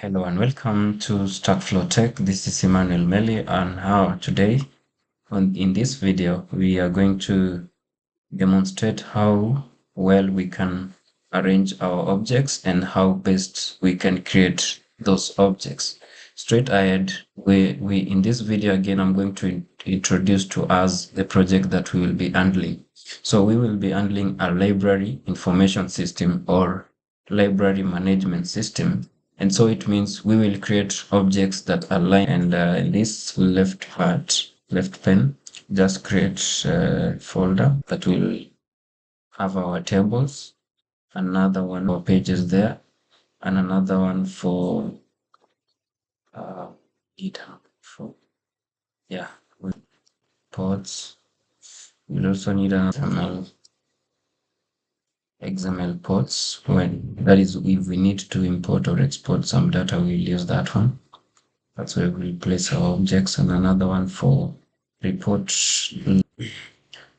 Hello and welcome to Stackflow Tech. This is Emmanuel Meli, and today in this video we are going to demonstrate how well we can arrange our objects and how best we can create those objects. Straight ahead, we in this video again I'm going to introduce to us the project that we will be handling. So we will be handling a library information system or library management system. And so it means we will create objects that align, and this left pen, just create a folder that will have our tables, another one for pages there, and another one for uh, GitHub. For yeah, ports. We'll also need an XML ports. When that is, if we need to import or export some data, we'll use that one. That's where we'll place our objects, and another one for reports.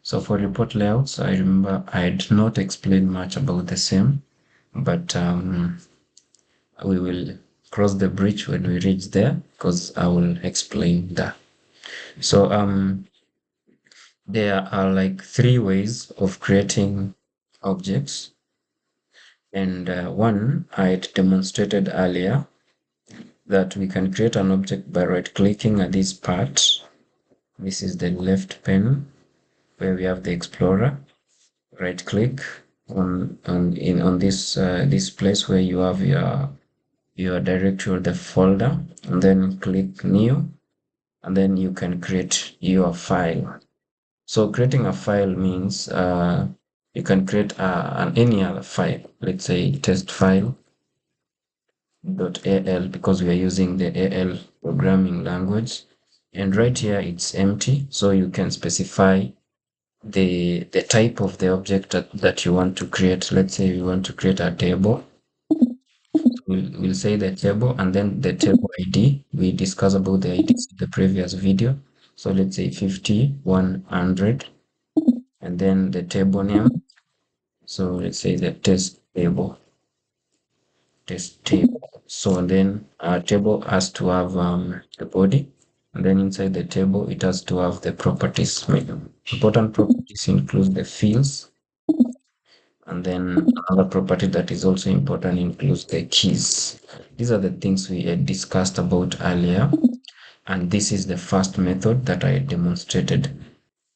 So for report layouts, I remember I did not explain much about the same, but we will cross the bridge when we reach there because I will explain that. So there are like three ways of creating objects, and one I had demonstrated earlier, that we can create an object by right-clicking at this part. This is the left pane where we have the Explorer. Right-click on this place where you have your directory or the folder, and then click New, and then you can create your file. So creating a file means you can create any other file. Let's say test file .al, because we are using the AL programming language, and right here it's empty, so you can specify the type of the object that you want to create. Let's say we want to create a table. We'll say the table, and then the table ID. We discussed about the IDs in the previous video. So let's say 50, 100, and then the table name. So let's say the test table. So then our table has to have the body, and then inside the table it has to have the properties. Important properties include the fields, and then another property that is also important includes the keys. These are the things we had discussed about earlier, and this is the first method that I demonstrated.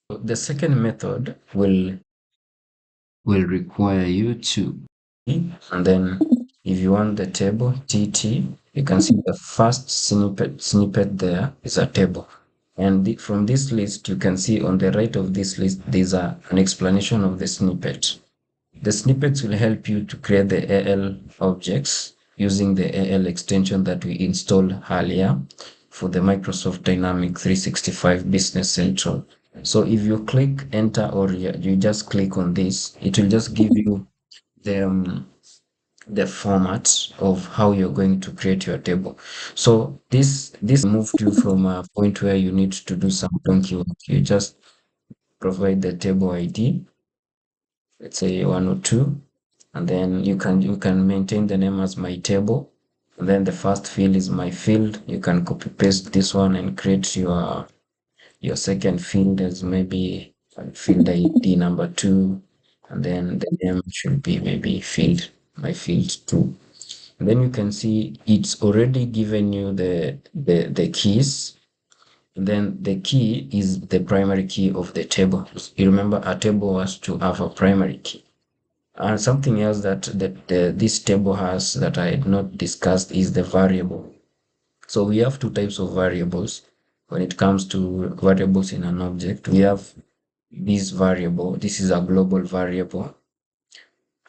The second method will require you to, and then if you want the table TT, you can see the first snippet there is a table. And from this list, you can see on the right of this list, there's an explanation of the snippet. The snippets will help you to create the AL objects using the AL extension that we installed earlier for the Microsoft Dynamics 365 Business Central. So if you click enter, or you just click on this, it will just give you the format of how you're going to create your table. So this moved you from a point where you need to do some donkey work. You just provide the table ID, let's say 102, and then you can maintain the name as my table. And then the first field is my field. You can copy paste this one and create your second field as maybe field ID number 2, and then the name should be maybe my field 2. And then you can see it's already given you the keys. And then the key is the primary key of the table. You remember a table has to have a primary key. And something else that this table has that I had not discussed is the variable. So we have two types of variables. When it comes to variables in an object, we have this variable. This is a global variable.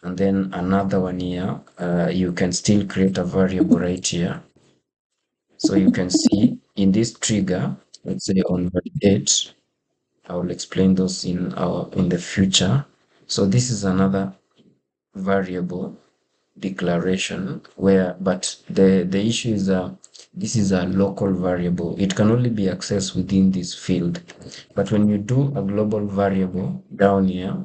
And then another one here, you can still create a variable right here. So you can see in this trigger, let's say on validate, I will explain those in the future. So this is another variable declaration but the issue is this is a local variable. It can only be accessed within this field, but when you do a global variable down here,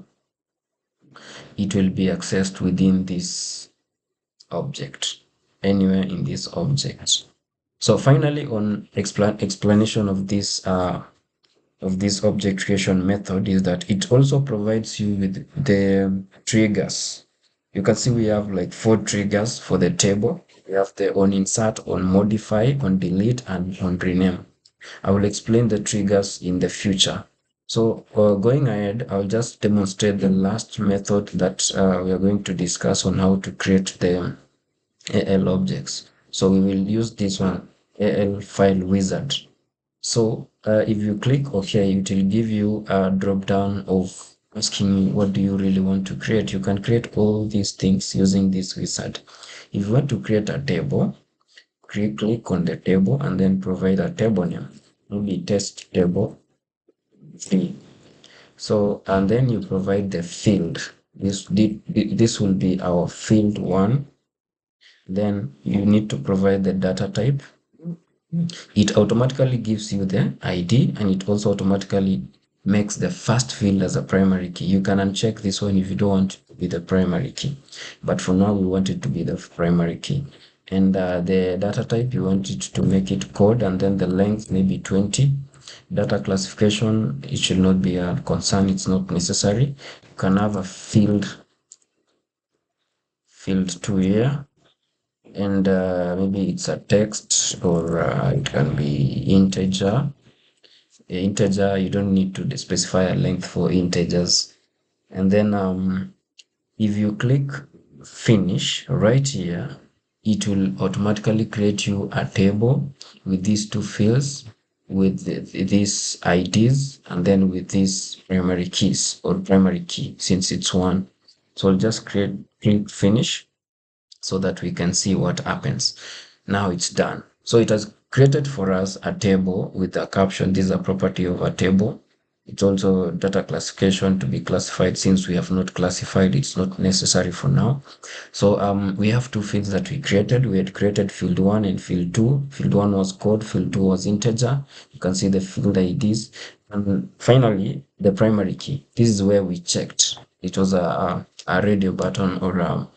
it will be accessed within this object. anywhere in this object. So finally, on explanation of this object creation method is that it also provides you with the triggers. You can see we have like 4 triggers for the table. We have the on insert, on modify, on delete, and on rename. I will explain the triggers in the future. So going ahead, I'll just demonstrate the last method that we are going to discuss on how to create the AL objects. So we will use this one, AL file wizard. So if you click OK, it will give you a drop down of asking you what do you really want to create. You can create all these things using this wizard. If you want to create a table, click on the table and then provide a table name, maybe test table 3. So and then you provide the field. This will be our field 1. Then you need to provide the data type. It automatically gives you the ID, and it also automatically makes the first field as a primary key. You can uncheck this one if you don't want it to be the primary key, but for now we want it to be the primary key. And the data type, you want it to make it code, and then the length maybe 20. Data classification, it should not be a concern, it's not necessary. You can have a field 2 here, and maybe it's a text, or it can be integer. Integer, you don't need to specify a length for integers. And then if you click finish right here, it will automatically create you a table with these 2 fields, with these IDs, and then with these primary keys, or primary key since it's 1. So I'll just click finish so that we can see what happens. Now it's done. So it has created for us a table with a caption. This is a property of a table. It's also data classification to be classified. Since we have not classified, it's not necessary for now. So we have 2 fields that we created. We had created field 1 and field 2. Field 1 was code, field 2 was integer. You can see the field IDs. And finally, the primary key. This is where we checked. It was a radio button, or a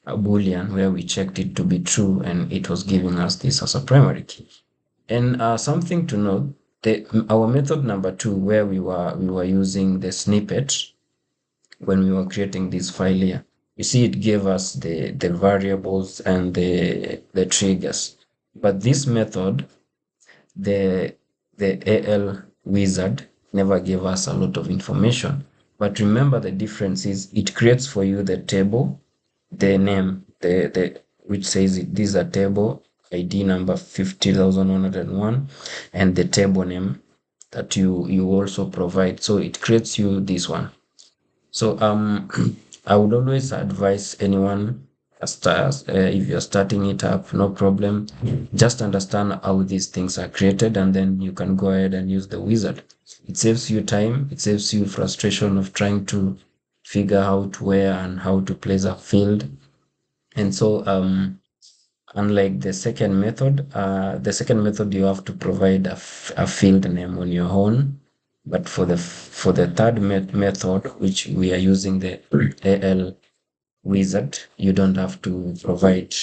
boolean, where we checked it to be true, and it was giving us this as a primary key. And something to note, our method number 2, where we were using the snippet when we were creating this file here, you see it gave us the variables and the triggers. But this method, the AL wizard, never gave us a lot of information. But remember, the difference is it creates for you the table, the name, the which says this is a table ID number 50,101, and the table name that you also provide. So it creates you this one. So I would always advise anyone if you're starting it up, no problem. Just understand how these things are created, and then you can go ahead and use the wizard. It saves you time. It saves you frustration of trying to figure out where and how to place a field. And so unlike the second method you have to provide a field name on your own. But for the third method, which we are using the AL wizard, you don't have to provide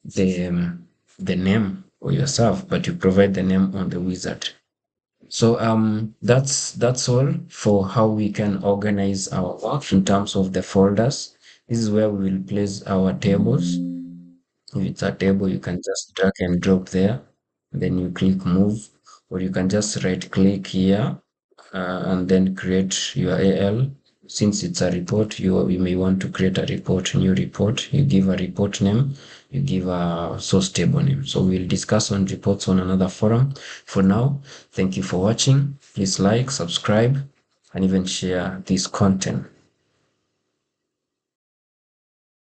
the name for yourself, but you provide the name on the wizard. So that's all for how we can organize our work in terms of the folders. This is where we will place our tables. If it's a table, you can just drag and drop there. Then you click move, or you can just right click here and then create your AL. Since it's a report, you may want to create a report, new report. You give a report name, you give a source table name. So we'll discuss on reports on another forum. For now, thank you for watching. Please like, subscribe, and even share this content.